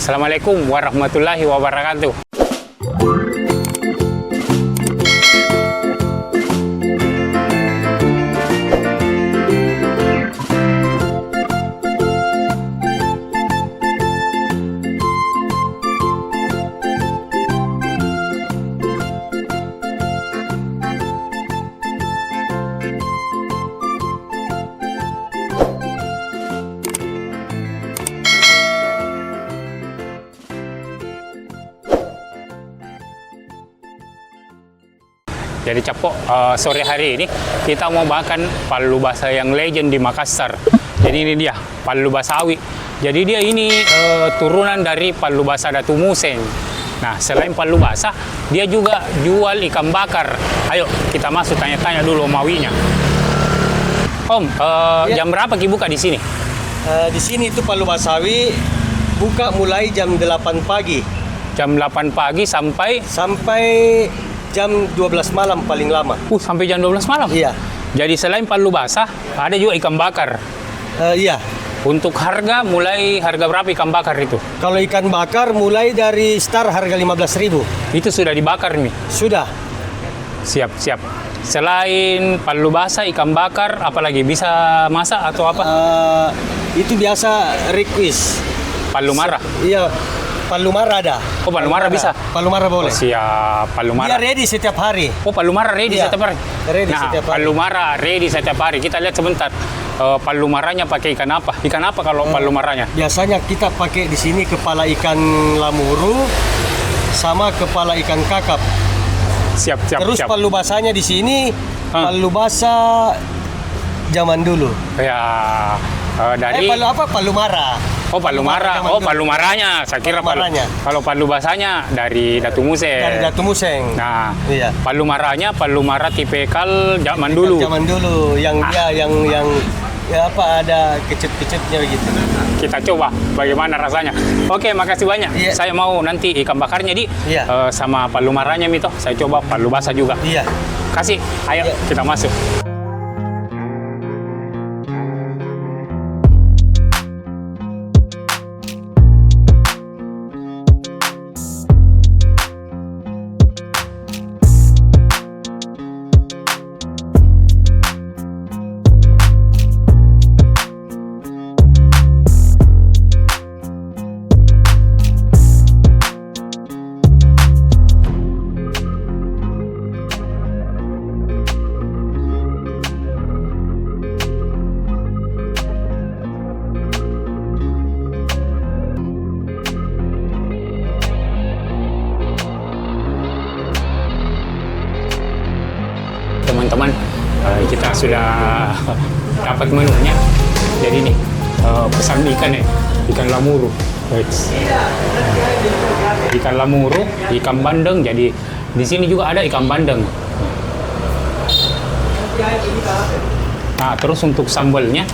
Assalamualaikum warahmatullahi wabarakatuh. Jadi Capok, sore hari ini kita mau makan palu basah yang legend di Makassar. Jadi ini dia, palu basawi. Jadi dia ini turunan dari palu basah Datu Museng. Nah, selain palu basah, dia juga jual ikan bakar. Ayo, kita masuk tanya-tanya dulu mawinya. Om, Ya. jam berapa Ki buka di sini? Di sini itu palu basawi buka mulai jam 8 pagi Jam 8 pagi sampai sampai jam 12 malam paling lama. sampai jam 12 malam. Iya. Jadi selain palu basah, ada juga ikan bakar. Iya. Untuk harga, mulai harga berapa ikan bakar itu? Kalau ikan bakar mulai dari start harga 15.000. Itu sudah dibakar nih. Sudah. Siap, siap. Selain palu basah, ikan bakar, apalagi bisa masak atau apa? Itu biasa request. Palu marah. Iya. Palu marah ada. Oh, palu marah bisa. Palu marah boleh. Siap, palu Dia marah. ready setiap hari. Oh, palu marah ready Iya, setiap hari. ready Nah, setiap hari. palu marah ready setiap hari. Kita lihat sebentar. Palu marahnya pakai ikan apa? Ikan apa kalau palu marahnya? Biasanya kita pakai di sini kepala ikan lamuru sama kepala ikan kakap. Siap, siap, Terus siap. palu basahnya di sini palu basah zaman dulu. Ya, dari Palu apa? Palu marah. Oh, palu marah. zaman Oh, dulu. palu marahnya. Saya kira Palu palu. marahnya. Kalau palu basahnya dari Datu Museng. Dari Datu Museng. Nah, Iya. palu marahnya palu marah tipikal zaman dulu. Zaman dulu yang dia yang ya apa ada kecut-kecutnya gitu. Kita coba bagaimana rasanya. Oke, makasih banyak. Iya. Saya mau nanti ikan bakarnya di Iya. sama palu marahnya Mito. Saya coba palu basah juga. Iya. Kasih, ayo Iya. kita masuk. Teman-teman, kita sudah dapat menunya. Jadi nih, pesan ikan nih, ikan lamuru. Ikan lamuru, ikan bandeng. Jadi di sini juga ada ikan bandeng. Nah, terus untuk sambalnya,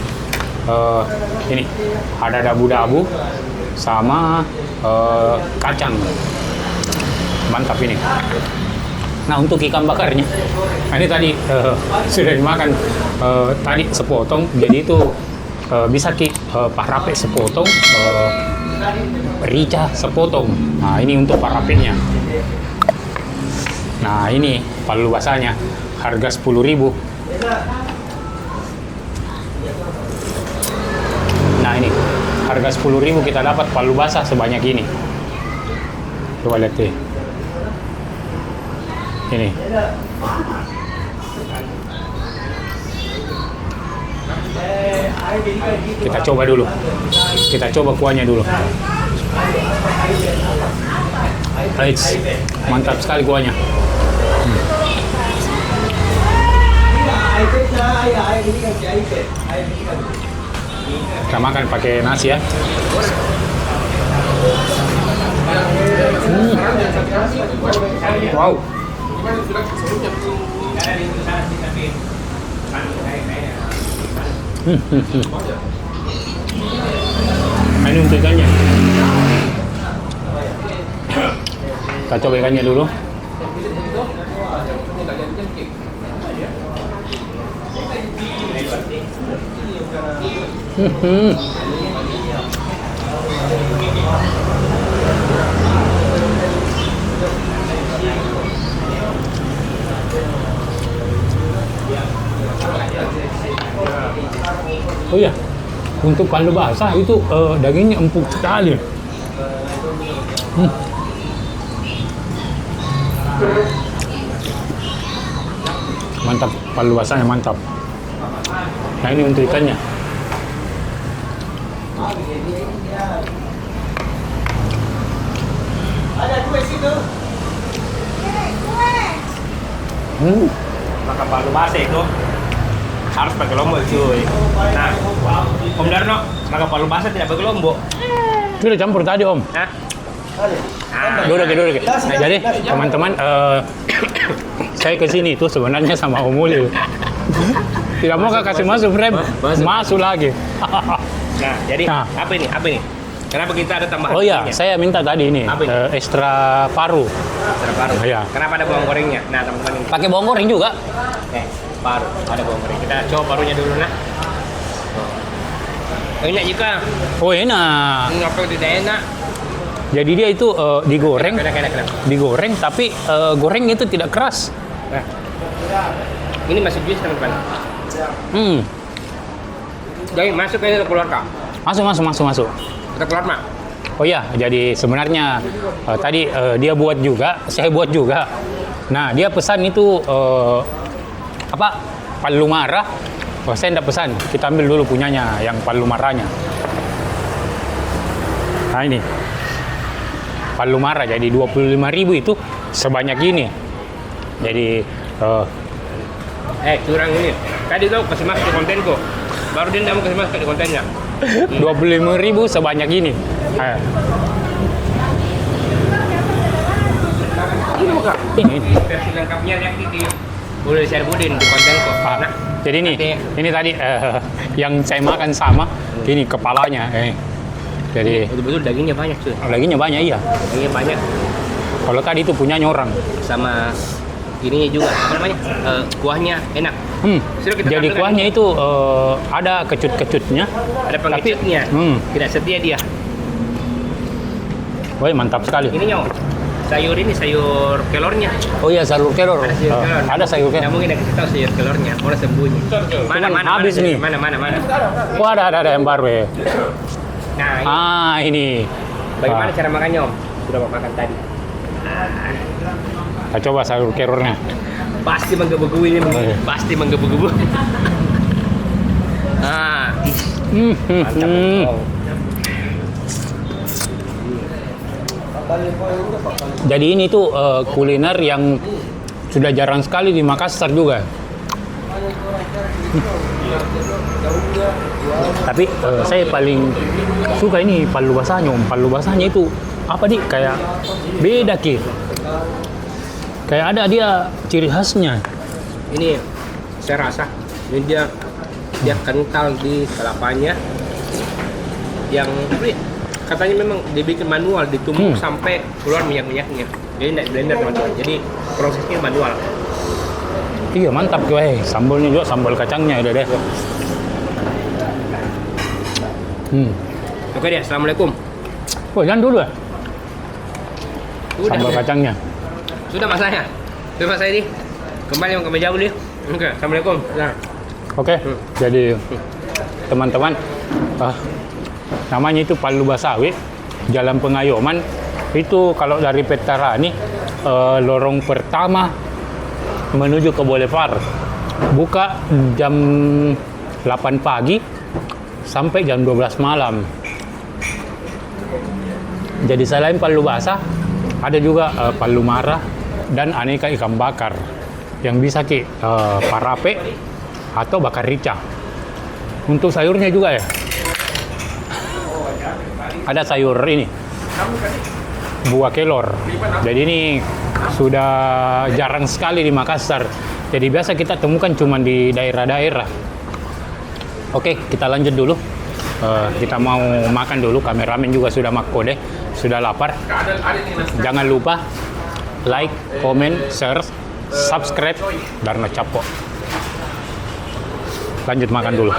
ini ada dabu-dabu sama kacang. Mantap ini. Nah, untuk ikan bakarnya, ini tadi sudah dimakan tadi sepotong, jadi itu bisa parape sepotong, rica sepotong. Nah, ini untuk parapenya. Nah, ini palu basahnya, harga 10.000. Nah, ini harga 10.000 kita dapat palu basah sebanyak ini. Coba lihat deh. Ini. Kita coba dulu. Kita coba kuahnya dulu. Right. Mantap sekali kuahnya. Kita makan pakai nasi ya. Wow. Ini untuk ikannya. Kita coba ikannya dulu. Oh iya, untuk palu basah itu dagingnya empuk sekali. Mantap, palu basahnya mantap. Nah ini untuk ikannya. Makan palu basah itu harus pakai lombok cuy. Nah, Om Darno makan palu basah tidak pakai lombok. Sudah campur tadi Om. Hah? Duduk. Nah, jadi teman-teman, saya ke sini itu sebenarnya sama Om Ulil. Tidak mau kasih masuk frame, masuk lagi. Nah, jadi Nah. apa ini? Kenapa kita ada tambahan? Oh iya, ininya? saya minta tadi ini Apa ini? ekstra paru. Terparu. Iya. Kenapa ada bawang gorengnya? Nah, teman-teman ini. Pakai bawang goreng juga. Paru, ada bawang goreng. Kita coba parunya dulu nah. Enak juga. Oh enak. Ngapa tidak enak? Jadi dia itu digoreng, Enak. digoreng tapi goreng itu tidak keras. Nah. Ini masih juice teman-teman. Jadi masuk ke keluar Kak. Masuk. Kita keluar Mak. Oh iya, jadi sebenarnya tadi dia buat juga, saya buat juga. Nah, dia pesan itu palu marah. Oh, saya tidak pesan. Kita ambil dulu punyanya yang palu marahnya. Nah, ini. Palu marah jadi 25.000 itu sebanyak ini. Jadi Curang ini. Tadi tuh kasih masuk di kontenku. Baru dia tidak mau kasih masuk di kontennya. 25.000 sebanyak ini. Ini bukan. Ini. Versi lengkapnya yang di boleh share Budin di kontenku. Nah, Jadi ini tadi yang saya makan sama ini kepalanya. Jadi betul-betul dagingnya banyak cuy. dagingnya banyak iya. Dagingnya banyak Kalau tadi itu punyanya orang. sama ininya juga. Apa namanya? Kuahnya enak. Sudah kita Jadi tampilkan. kuahnya itu ada kecut-kecutnya. Ada pengecutnya. Tidak setia dia. Wah mantap sekali. Ini nyong. Sayur kelornya. Oh iya sayur kelor. Ada sayur kelor. Ada sayur Nggak kelor. mungkin kasih tahu sayur kelornya. Orang sembunyi. Mana habis nih. Mana. Wah ada yang baru ya. Nah, Ini. bagaimana cara makannya Om? Sudah mau makan tadi. Kita coba sayur kelornya. Pasti menggebu-gebu ini, iya. pasti menggebu-gebu. Mantap. Om. Jadi ini tuh kuliner yang sudah jarang sekali di Makassar juga. Tapi saya paling suka ini palu basahnya Om. Palu basahnya itu apa nih kayak beda Ki. Kayak ada dia ciri khasnya. Ini saya rasa ini dia kental di kelapanya yang katanya memang dibikin manual, ditumbuk sampai keluar minyak-minyaknya. Jadi tidak blender teman-teman. Jadi prosesnya manual. Iya mantap gue. Sambalnya juga sambal kacangnya udah deh. Oke deh, assalamualaikum. Oh jangan dulu ya. Udah. Sambal kacangnya. Sudah masanya. Sudah mas ini. Kembali yang kembali jauh deh. Oke, assalamualaikum. Nah. Oke, jadi teman-teman, namanya itu Palu Basawi, Jalan Pengayoman. Itu kalau dari Petarani, lorong pertama menuju ke Boulevard. Buka jam 8 pagi sampai jam 12 malam. Jadi selain palu basah, ada juga palu marah dan aneka ikan bakar yang bisa parape atau bakar rica. Untuk sayurnya juga ya. Ada sayur ini, buah kelor. Jadi ini sudah jarang sekali di Makassar. Jadi biasa kita temukan cuma di daerah-daerah. Oke, kita lanjut dulu. Kita mau makan dulu. Kameramen juga sudah makode, sudah lapar. Jangan lupa like, comment, share, subscribe, Darno Capo. Lanjut makan dulu.